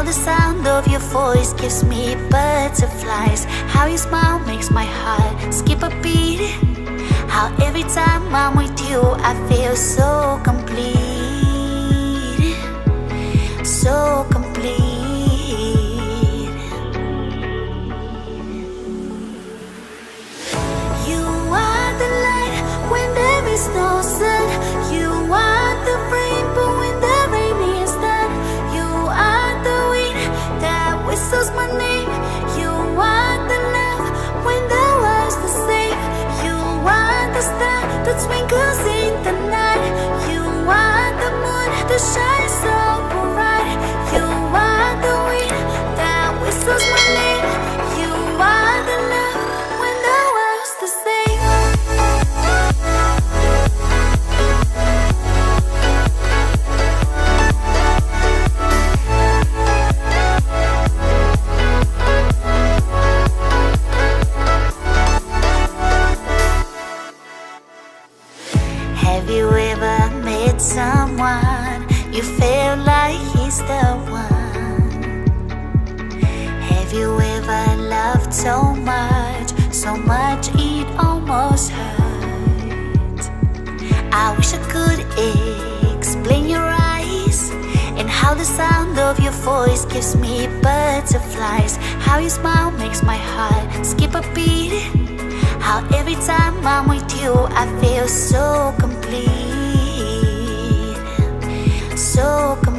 how the sound of your voice gives me butterflies. How your smile makes my heart skip a beat. How every time I'm with you I feel so complete. So complete. You are the light when there is no sun. You are the rainbow when the rain is done. You are the wind that whistles my name. You are the love when the world's the same. You are the star that twinkles in the night. You are the moon that shines so bright. You are the wind that whistles my name. You are the love when the world's the same. Have you ever met someone you feel like he's the one? Have you ever loved so much it almost hurt? I wish I could explain your eyes and how the sound of your voice gives me butterflies. How your smile makes my heart skip a beat. How every time I'm with you I feel so complete. So complete.